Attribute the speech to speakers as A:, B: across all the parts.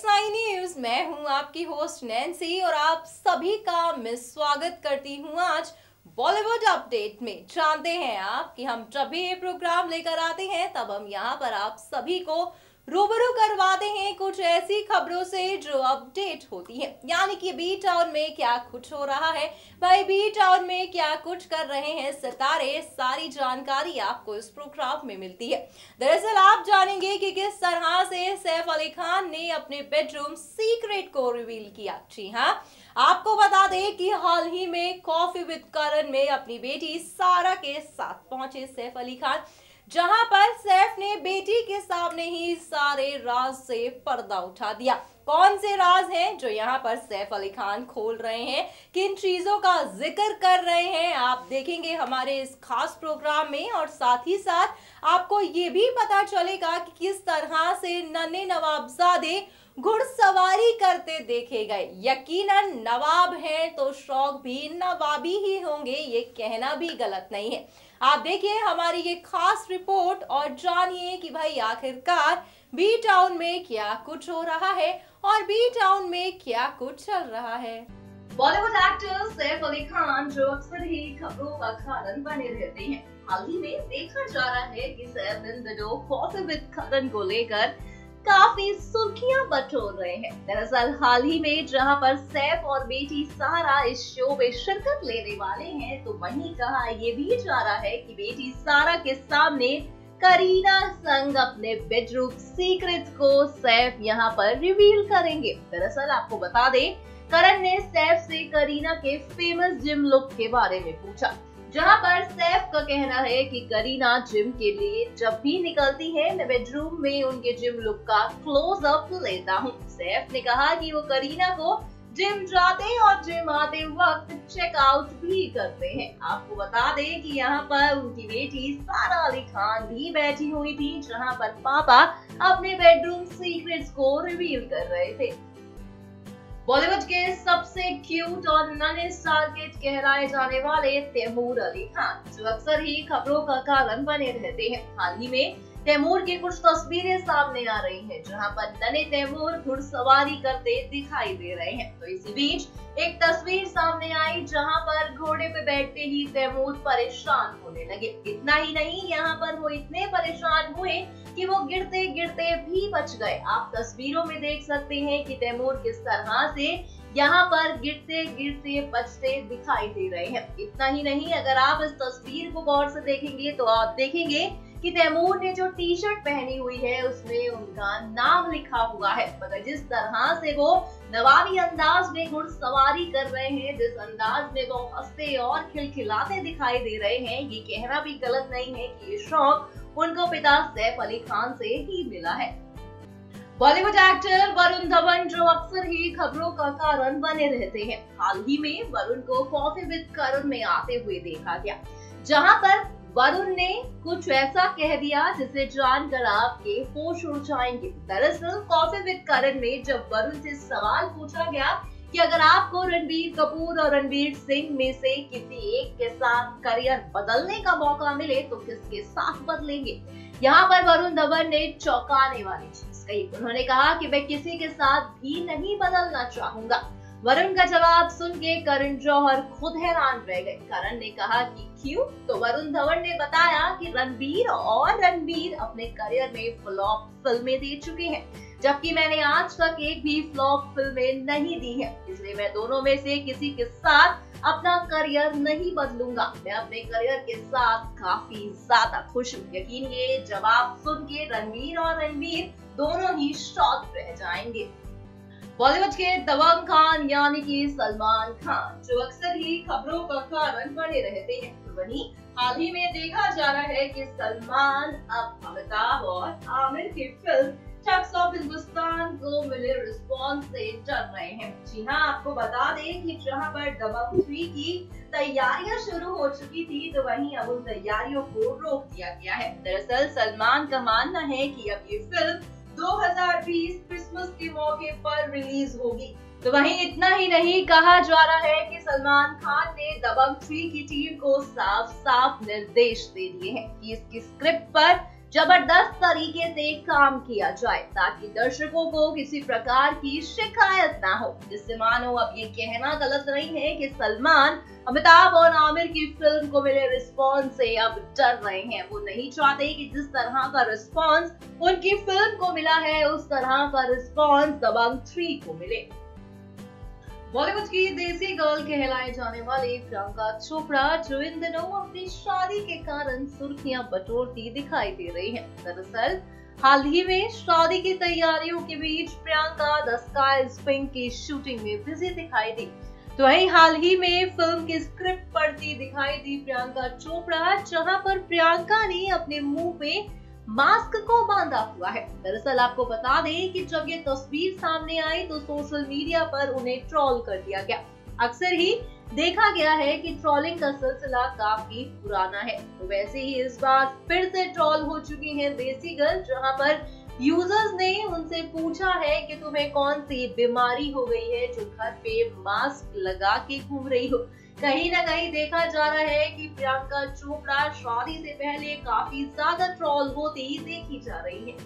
A: X9 news. मैं हूं आपकी होस्ट नैन्सी और आप सभी का मैं स्वागत करती हूं आज बॉलीवुड अपडेट में। जानते हैं आप कि हम जब भी ये प्रोग्राम लेकर आते हैं तब हम यहाँ पर आप सभी को रूबरू करवाते हैं कुछ ऐसी खबरों से जो अपडेट होती है, यानी कि बी टाउन में क्या कुछ हो रहा है, भाई बी टाउन में क्या कुछ कर रहे हैं सितारे, सारी जानकारी आपको इस प्रोग्राम में मिलती है। दरअसल आप जानेंगे कि किस तरह से सैफ अली खान ने अपने बेडरूम सीक्रेट को रिवील किया। जी हाँ, आपको बता दें कि हाल ही में कॉफी विद करण में अपनी बेटी सारा के साथ पहुंचे सैफ अली खान, जहां पर सैफ ने बेटी के सामने ही सारे राज से पर्दा उठा दिया। कौन से राज हैं जो यहाँ पर सैफ अली खान खोल रहे हैं, किन चीजों का जिक्र कर रहे हैं, आप देखेंगे हमारे इस खास प्रोग्राम में। और साथ ही साथ आपको ये भी पता चलेगा कि किस तरह से नन्हे नवाबजादे घुड़सवारी करते देखे गए। यकीनन नवाब हैं तो शौक भी नवाबी ही होंगे, ये कहना भी गलत नहीं है। आप देखिए हमारी ये खास रिपोर्ट और जानिए कि भाई आखिरकार बी टाउन में क्या कुछ हो रहा है और बी टाउन में क्या कुछ चल रहा है। बॉलीवुड एक्टर सैफ अली खान जो अक्सर ही खबरों का कारण बने रहते हैं, हाल ही में देखा जा रहा है कि सैफ इन दिनों कॉफी विद करण को लेकर काफी सुर्खियां बटोर रहे हैं। दरअसल हाल ही में जहां पर सैफ और बेटी सारा इस शो में शिरकत लेने वाले हैं, तो वहीं कहा ये भी जा रहा है कि बेटी सारा के सामने करीना संग अपने बेडरूम सीक्रेट को सैफ यहां पर रिवील करेंगे। दरअसल आपको बता दें, करण ने सैफ से करीना के फेमस जिम लुक के बारे में पूछा, जहां पर सैफ का कहना है कि करीना जिम के लिए जब भी निकलती है मैं बेडरूम में उनके जिम लुक का क्लोज अप लेता हूं। सैफ ने कहा कि वो करीना को जिम जाते और जिम आते वक्त चेकआउट भी करते हैं। आपको बता दें कि यहाँ पर उनकी बेटी सारा अली खान भी बैठी हुई थी, जहाँ पर पापा अपने बेडरूम सीक्रेट्स को रिवील कर रहे थे। बॉलीवुड के सबसे क्यूट और नन्हे स्टार के कहलाए जाने वाले तैमूर अली खान जो अक्सर ही खबरों का कारण बने रहते हैं, हाल ही में तैमूर की कुछ तस्वीरें सामने आ रही हैं, जहां पर नन्हे तैमूर घुड़सवारी करते दिखाई दे रहे हैं। तो इसी बीच एक तस्वीर सामने आई जहां पर घोड़े पे बैठते ही तैमूर परेशान होने लगे। इतना ही नहीं, यहाँ पर वो इतने परेशान हुए कि वो गिरते गिरते भी बच गए। आप तस्वीरों में देख सकते हैं कि तैमूर किस तरह से यहाँ पर गिरते गिरते बचते दिखाई दे रहे हैं। इतना ही नहीं, अगर आप इस तस्वीर को गौर से देखेंगे तो आप देखेंगे कि तैमूर ने जो टी शर्ट पहनी हुई है उसमें उनका नाम लिखा हुआ है। मगर जिस तरह से वो नवाबी अंदाज में घुड़सवारी कर रहे हैं, जिस अंदाज में वो हंसते और खिलखिलाते दिखाई दे रहे हैं, ये कहना भी गलत नहीं है कि ये शौक उनको पिता सैफ अली खान से ही मिला है। बॉलीवुड एक्टर वरुण धवन जो अक्सर ही खबरों का कारण बने रहते हैं, हाल ही में वरुण को कॉफी विद करण में आते हुए देखा गया, जहां पर वरुण ने कुछ ऐसा कह दिया जिसे जानकर आपके होश उड़ जाएंगे। दरअसल कॉफी विद करण में जब वरुण से सवाल पूछा गया कि अगर आपको रणबीर कपूर और रणवीर सिंह में से किसी एक के साथ करियर बदलने का मौका मिले तो किसके साथ बदलेंगे, यहाँ पर वरुण धवन ने चौंकाने वाली चीज कही। उन्होंने कहा कि मैं किसी के साथ भी नहीं बदलना चाहूंगा। वरुण का जवाब सुन के करण जौहर खुद हैरान रह गए। करण ने कहा कि क्यों, तो वरुण धवन ने बताया कि रणबीर अपने करियर में फ्लॉप फिल्में दे चुके हैं, जबकि मैंने आज तक एक भी फ्लॉप फिल्में नहीं दी है, इसलिए मैं दोनों में से किसी के साथ अपना करियर नहीं बदलूंगा। मैं अपने करियर के साथ काफी ज्यादा खुश हूँ। यकीन जवाब सुन के रणबीर और रणवीर दोनों ही शॉक रह जाएंगे। बॉलीवुड के दबंग खान यानी कि सलमान खान जो अक्सर ही खबरों का कारण बने रहते हैं, तो वहीं हाल ही में देखा जा रहा है कि सलमान अब अमिताभ और आमिर की फिल्म ठग्स ऑफ हिंदुस्तान को मिले रिस्पॉन्स से डर रहे हैं। जी हाँ, आपको बता दें कि जहां पर दबंग 3 की तैयारियां शुरू हो चुकी थी, तो वहीं अब उन तैयारियों को रोक दिया गया है। दरअसल सलमान का मानना है कि अब ये फिल्म 2020 क्रिसमस के मौके पर रिलीज होगी। तो वहीं इतना ही नहीं, कहा जा रहा है कि सलमान खान ने दबंग 3 की टीम को साफ साफ निर्देश दे दिए हैं कि इसकी स्क्रिप्ट पर जबरदस्त तरीके से काम किया जाए ताकि दर्शकों को किसी प्रकार की शिकायत ना हो, जिससे मानो अब ये कहना गलत नहीं है कि सलमान अमिताभ और आमिर की फिल्म को मिले रिस्पॉन्स से अब डर रहे हैं। वो नहीं चाहते कि जिस तरह का रिस्पॉन्स उनकी फिल्म को मिला है उस तरह का रिस्पॉन्स दबंग 3 को मिले। बॉलीवुड की देसी गर्ल कहलाए जाने वाली प्रियंका चोपड़ा जो इन दिनों अपनी शादी के कारण सुर्खियां बटोरती दिखाई दे रही हैं। दरअसल हाल ही में शादी की तैयारियों के बीच Priyanka the sky is pink की शूटिंग में बिजी दिखाई दी। तो वहीं हाल ही में फिल्म की स्क्रिप्ट पढ़ती दिखाई दी प्रियंका चोपड़ा, जहां पर प्रियंका ने अपने मुंह पे मास्क को बांधा हुआ है। दरअसल आपको बता दें कि जब ये तस्वीर सामने आई तो सोशल मीडिया पर उन्हें ट्रोल कर दिया गया। अक्सर ही देखा गया है कि ट्रोलिंग का सिलसिला काफी पुराना है, तो वैसे ही इस बार फिर से ट्रोल हो चुकी हैं देसी गर्ल, जहां पर यूजर्स ने उनसे पूछा है कि तुम्हें कौन सी बीमारी हो गई है जो घर पे मास्क लगा के घूम रही हो। कहीं ना कहीं देखा जा रहा है कि प्रियंका चोपड़ा शादी से पहले काफी ज्यादा ट्रोल होती देखी जा रही है।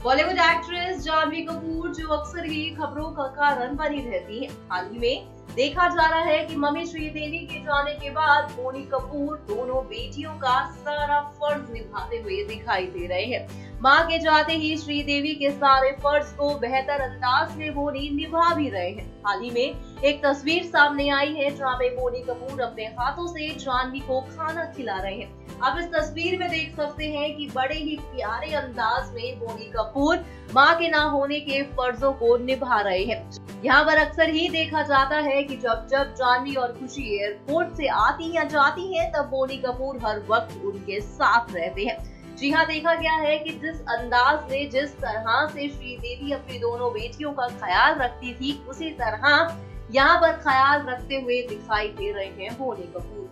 A: बॉलीवुड एक्ट्रेस जानवी कपूर जो अक्सर ही खबरों का कारण बनी रहती है। हाल ही में देखा जा रहा है कि मम्मी श्रीदेवी के जाने के बाद बोनी कपूर दोनों बेटियों का सारा फर्ज निभाते हुए दिखाई दे रहे हैं। मां के जाते ही श्रीदेवी के सारे फर्ज को बेहतर अंदाज में बोनी निभा भी रहे हैं। हाल ही में एक तस्वीर सामने आई है जहां पे बोनी कपूर अपने हाथों से जानवी को खाना खिला रहे हैं। आप इस तस्वीर में देख सकते हैं कि बड़े ही प्यारे अंदाज में बोनी कपूर मां के ना होने के फर्जों को निभा रहे हैं। यहाँ पर अक्सर ही देखा जाता है कि जब जब जानवी और खुशी एयरपोर्ट से आती या जाती हैं, तब बोनी कपूर हर वक्त उनके साथ रहते हैं। जी हाँ, देखा गया है कि जिस अंदाज में जिस तरह से श्रीदेवी अपनी दोनों बेटियों का ख्याल रखती थी, उसी तरह यहाँ पर ख्याल रखते हुए दिखाई दे रहे हैं Boney Kapoor.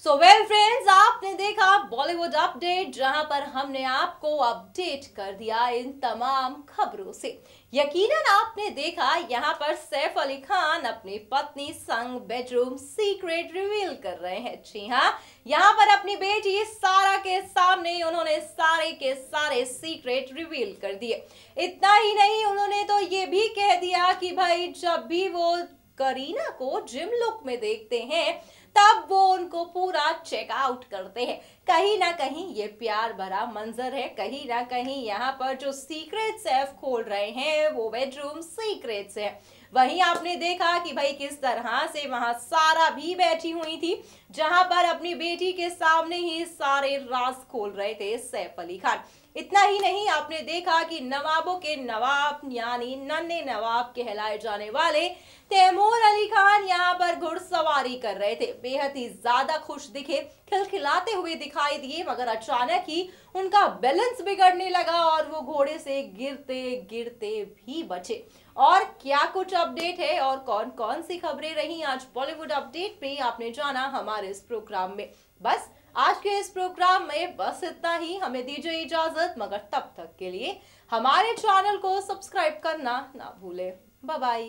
B: So well friends, आपने देखा बॉलीवुड अपडेट, जहां पर हमने आपको अपडेट कर दिया इन तमाम खबरों से। यकीनन आपने देखा यहाँ पर सैफ अली खान अपनी पत्नी संग बेडरूम सीक्रेट रिवील कर रहे हैं। जी हाँ, यहाँ पर अपनी बेटी सारा के सामने उन्होंने सारे के सारे सीक्रेट रिवील कर दिए। इतना ही नहीं, उन्होंने तो ये भी कह दिया कि भाई जब भी वो करीना को जिम लुक में देखते हैं तब वो उनको पूरा चेकआउट करते हैं। कहीं ना कहीं ये प्यार भरा मंजर है, कहीं ना कहीं यहाँ पर जो सीक्रेट सैफ खोल रहे हैं वो बेडरूम सीक्रेट्स है। वहीं आपने देखा कि भाई किस तरह से वहां सारा भी बैठी हुई थी, जहां पर अपनी बेटी के सामने ही सारे राज खोल रहे थे सैफ अली खान। इतना ही नहीं, आपने देखा कि नवाबों के नवाब यानी नन्हे नवाब कहलाए जाने वाले तैमूर अली खान यहाँ पर घुड़सवारी कर रहे थे। बेहद ही ज्यादा खुश दिखे, खिलखिलाते हुए दिखाई दिए, मगर अचानक ही उनका बैलेंस बिगड़ने लगा और वो घोड़े से गिरते गिरते भी बचे। और क्या कुछ अपडेट है और कौन कौन सी खबरें रही आज बॉलीवुड अपडेट पे, आपने जाना हमारे इस प्रोग्राम में। बस आज के इस प्रोग्राम में बस इतना ही। हमें दीजिए इजाजत, मगर तब तक के लिए हमारे चैनल को सब्सक्राइब करना ना भूलें। Bye bye.